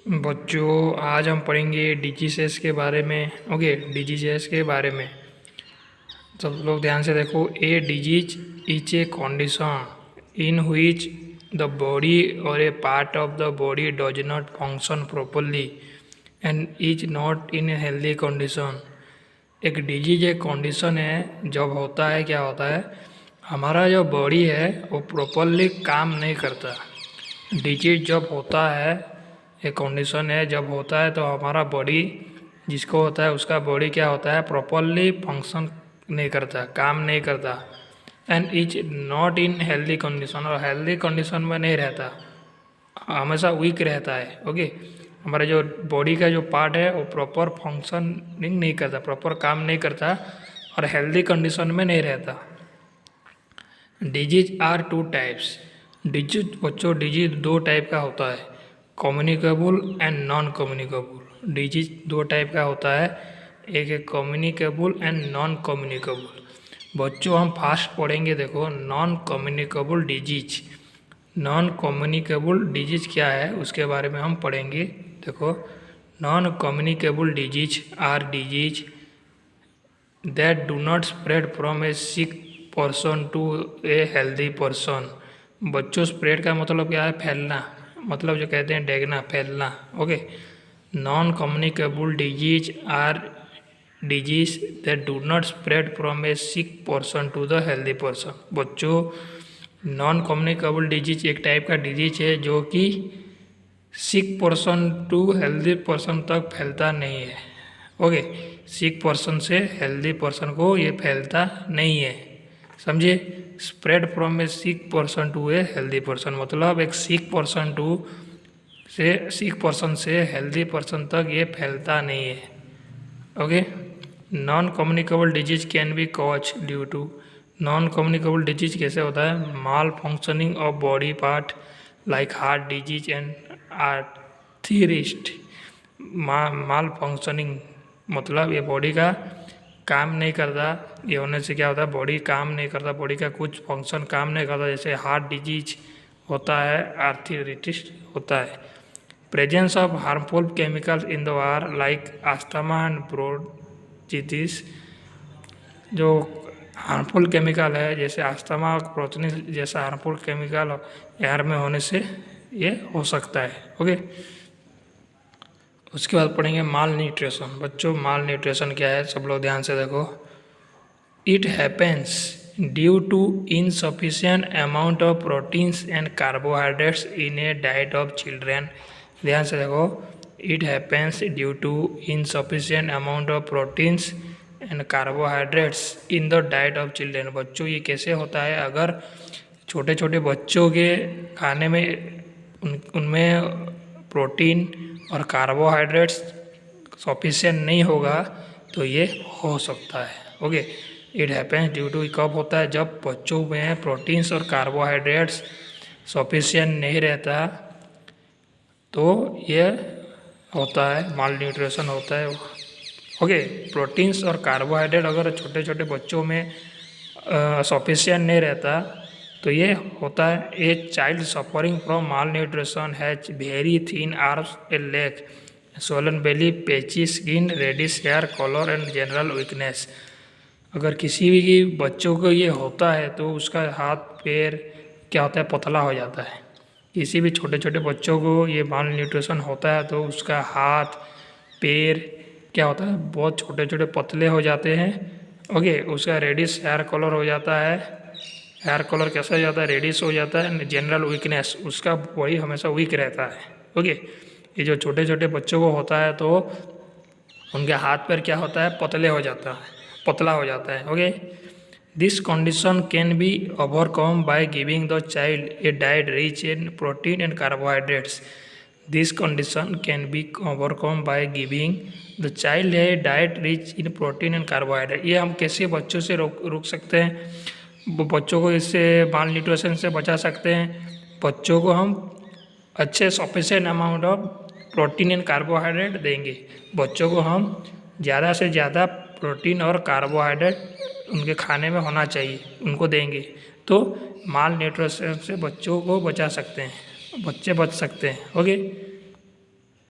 बच्चों, आज हम पढ़ेंगे डिजीजेस के बारे में। ओके, डिजीजेस के बारे में सब लोग ध्यान से देखो। A disease is a condition in which the body और a part of the body does not function properly and is not in a healthy condition. एक डिजीज एक कंडीशन है, जब होता है क्या होता है, हमारा जो बॉडी है वो प्रॉपरली काम नहीं करता। डिजीज जब होता है, एक कंडीशन है, जब होता है तो हमारा बॉडी जिसको होता है उसका बॉडी क्या होता है, प्रॉपरली फंक्शन नहीं करता, काम नहीं करता। And is not in healthy condition, और हेल्दी कंडीशन में नहीं रहता, हमेशा वीक रहता है। ओके, हमारा जो बॉडी का जो पार्ट है वो प्रॉपर फंक्शनिंग नहीं करता, प्रॉपर काम नहीं करता और हेल्दी कंडीशन में नहीं रहता। Disease are two types. Disease बच्चों, डिजीज दो टाइप का होता है, communicable and non communicable. Disease दो टाइप का होता है, एक है कम्युनिकेबल एंड नॉन कम्युनिकेबल। बच्चों हम फास्ट पढ़ेंगे, देखो non communicable disease. Non communicable disease क्या है उसके बारे में हम पढ़ेंगे। देखो, non communicable disease are disease that do not spread from a sick person to a healthy person. बच्चों, स्प्रेड का मतलब क्या है, फैलना, मतलब जो कहते हैं डेगना, फैलना। Okay, non communicable disease are disease that do not spread from a sick person to the healthy person. बच्चों, नॉन कम्युनिकेबल डिजीज एक टाइप का डिजीज है जो कि sick person to healthy person तक फैलता नहीं है। ओके, सिक पर्सन से हेल्दी पर्सन को ये फैलता नहीं है, समझे। Spread from a sick person to a healthy person मतलब एक सिक पर्सन से हेल्दी पर्सन तक ये फैलता नहीं है। Okay, non communicable disease can be cause due to. Non communicable disease कैसे होता है, malfunctioning of body part like heart disease and arthritis. Malfunctioning मतलब ये बॉडी का काम नहीं करता, ये होने से क्या होता है, बॉडी काम नहीं करता, बॉडी का कुछ फंक्शन काम नहीं करता, जैसे हार्ट डिजीज होता है, आर्थराइटिस होता है। Presence of harmful chemicals in the air like asthma and bronchitis. जो हार्मफुल केमिकल है जैसे अस्थमा और ब्रोंकाइटिस जैसा हार्मफुल केमिकल एयर में होने से ये हो सकता है। ओके, उसके बाद पढ़ेंगे माल न्यूट्रिशन। बच्चों, माल न्यूट्रिशन क्या है, सब लोग ध्यान से देखो। It happens due to insufficient amount of proteins and carbohydrates in a diet of children. ध्यान से देखो, it happens due to insufficient amount of proteins and carbohydrates in the diet of children. बच्चों, ये कैसे होता है, अगर छोटे छोटे बच्चों के खाने में उनमें प्रोटीन और कार्बोहाइड्रेट्स सफिशिएंट नहीं होगा तो ये हो सकता है। Okay, it happens due to, कब होता है, जब बच्चों में प्रोटीन्स और कार्बोहाइड्रेट्स सफिशिएंट नहीं रहता तो ये होता है, माल न्यूट्रिशन होता है। ओके, प्रोटीन्स और कार्बोहाइड्रेट अगर छोटे छोटे बच्चों में सफिशिएंट नहीं रहता तो ये होता है। A child suffering from mall nutrition has very thin arms, A leg, swollen belly, patchy skin, reddish hair color and general weakness. अगर किसी भी बच्चों को ये होता है तो उसका हाथ पैर क्या होता है, पतला हो जाता है। किसी भी छोटे छोटे बच्चों को ये माल न्यूट्रिशन होता है तो उसका हाथ पैर क्या होता है, बहुत छोटे छोटे पतले हो जाते हैं। ओके, उसका रेडिश हेयर कलर हो जाता है, हेयर कलर कैसा हो जाता है, रेडिश हो जाता है। जनरल वीकनेस, उसका बॉडी हमेशा वीक रहता है। ओके, ये जो छोटे छोटे बच्चों को होता है तो उनके हाथ पैर क्या होता है, पतले हो जाता है, पतला हो जाता है। Okay, this condition can be overcome by giving the child a diet rich in protein and carbohydrates. This condition can be overcome by giving the child a diet rich in protein and carbohydrate. ये हम कैसे बच्चों से रोक सकते हैं, बच्चों को इससे माल न्यूट्रिशन से बचा सकते हैं। बच्चों को हम अच्छे sufficient amount of protein and carbohydrate देंगे। बच्चों को हम ज़्यादा से ज़्यादा प्रोटीन और कार्बोहाइड्रेट उनके खाने में होना चाहिए, उनको देंगे तो माल न्यूट्रिशन से बच्चों को बचा सकते हैं, बच्चे बच सकते हैं। ओके।